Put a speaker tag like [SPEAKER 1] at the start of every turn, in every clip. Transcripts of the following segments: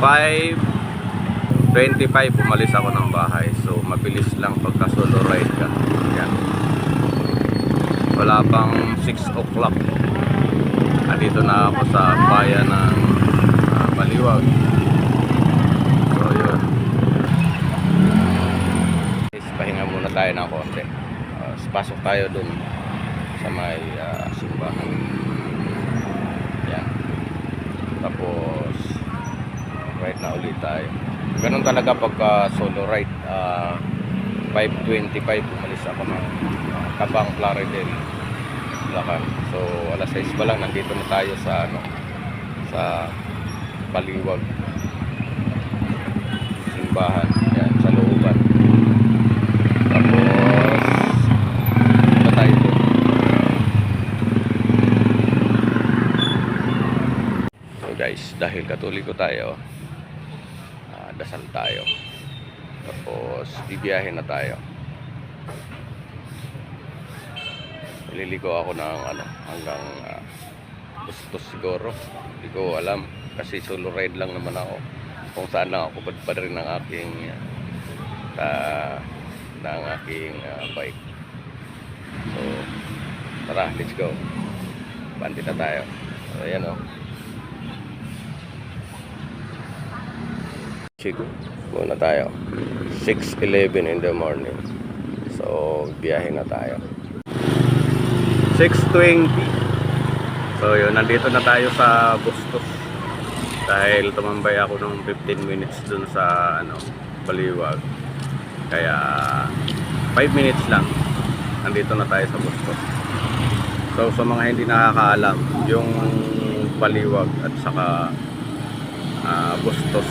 [SPEAKER 1] 5:25 umalis ako ng bahay. So mabilis lang pagka solo ride ka. Yan. Wala pang 6 o'clock. Andito na ako sa bayan ng Baliwag. So yun. Pahinga muna tayo ng konti. Pasok tayo dun sa may simbahan. Yan. Tapos ride na ulit tayo. Ganun talaga pagka solo ride. 5:25 umalis ako ng Tabang, Plaridel, Bulacan. So alas 6 pa lang nandito na tayo sa sa Baliwag simbahan. Yan, sa looban. Tapos punta tayo doon. So guys, dahil Katoliko tayo, dasal tayo. Tapos bibiyahe na tayo. Liligo ako ng hanggang Bustos siguro. Hindi ko alam kasi solo ride lang naman ako. Kung saan lang ako padpad rin ng aking bike. So tara, let's go. Bandi na tayo. So, ayan o. Muna tayo 6:11 in the morning. So biyahe na tayo 6:20. So yun, nandito na tayo sa Bustos dahil tumambay ako ng 15 minutes dun sa Baliwag. Kaya 5 minutes lang nandito na tayo sa Bustos. So sa mga hindi nakakaalam, yung Baliwag at saka Bustos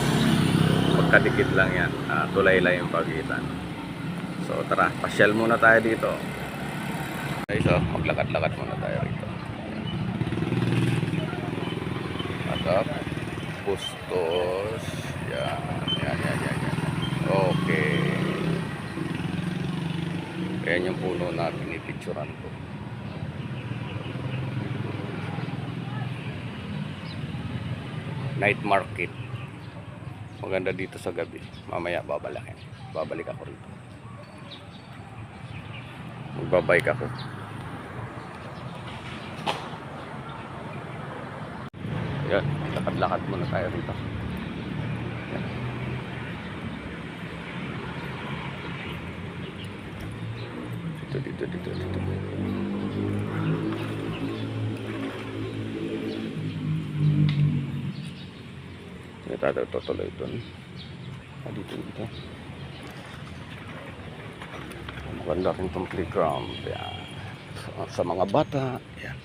[SPEAKER 1] magkadikit lang yan, tulay lang yung pagitan. So tara, pasyal muna tayo dito. Okay, so maglakad-lakad muna tayo rito. At Bustos. Yan. Okay. Ayan yung puno na pinipicturan ko. Night market. Maganda dito sa gabi. Mamaya babalik ako rito. Magbabike ako. Yan, lakad-lakad muna tayo rito. Yan. Dito. Tayo tutuloy doon. Dito. Maganda rin itong playground. Yan. Sa mga bata. Yan.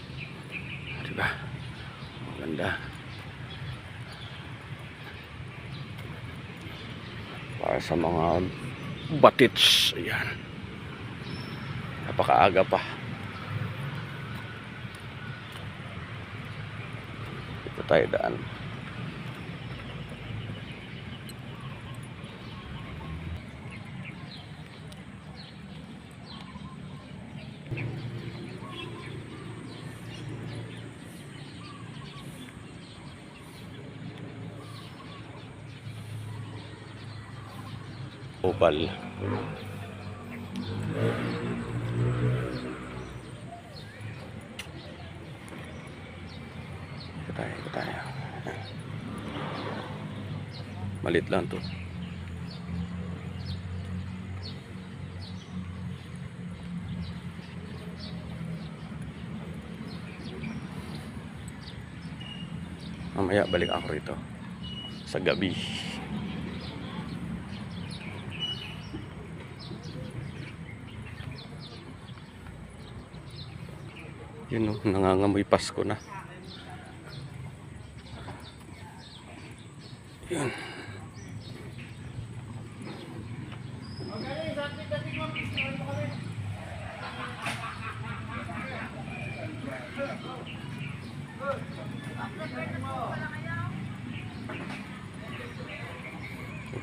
[SPEAKER 1] Diba? Maganda. Para sa mga batits. Yan. Napakaaga pa. Ito tayo daan. Opal. Ito tayo. Malit lang to. Mamaya balik ako rito sa gabi. Yun o, nangangamoy Pasko na. Yun.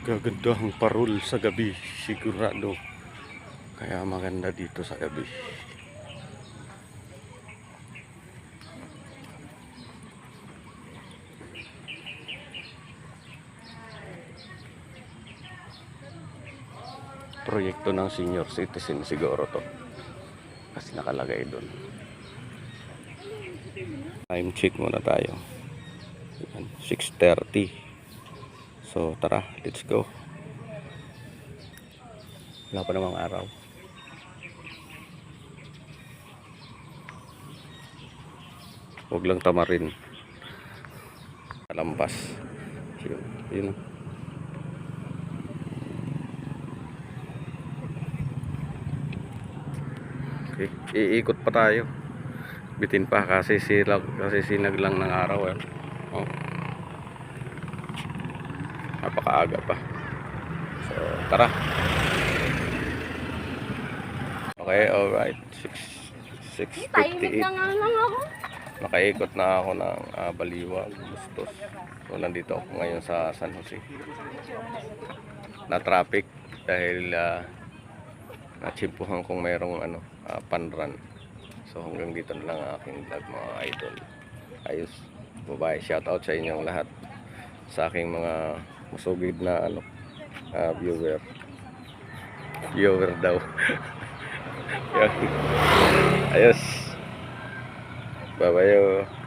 [SPEAKER 1] Gaganda ang parol sa gabi, sigurado. Kaya maganda dito sa gabi. Proyekto ng senior citizen siguro to. Kasi nakalagay doon. Time check muna tayo. 6:30. So tara, let's go. Wala pa namang araw. Huwag lang tamarin. Lampas. Yun. Okay, iikot pa tayo. Bitin pa kasi sinag lang ng araw eh. Oh. Napakaaga pa. So, tara. Okay, alright. 6:58. Nakaikot na ako ng Baliwag, Bustos. So, nandito ako ngayon sa San Jose. Na traffic dahil natsimpuhan kong mayroong panran. So hanggang dito na lang ang aking vlog mga idol. Ayos. Bye-bye. Shout out sa inyong lahat. Sa aking mga masugid na viewer. Viewer daw. Ayos. Bye-bye.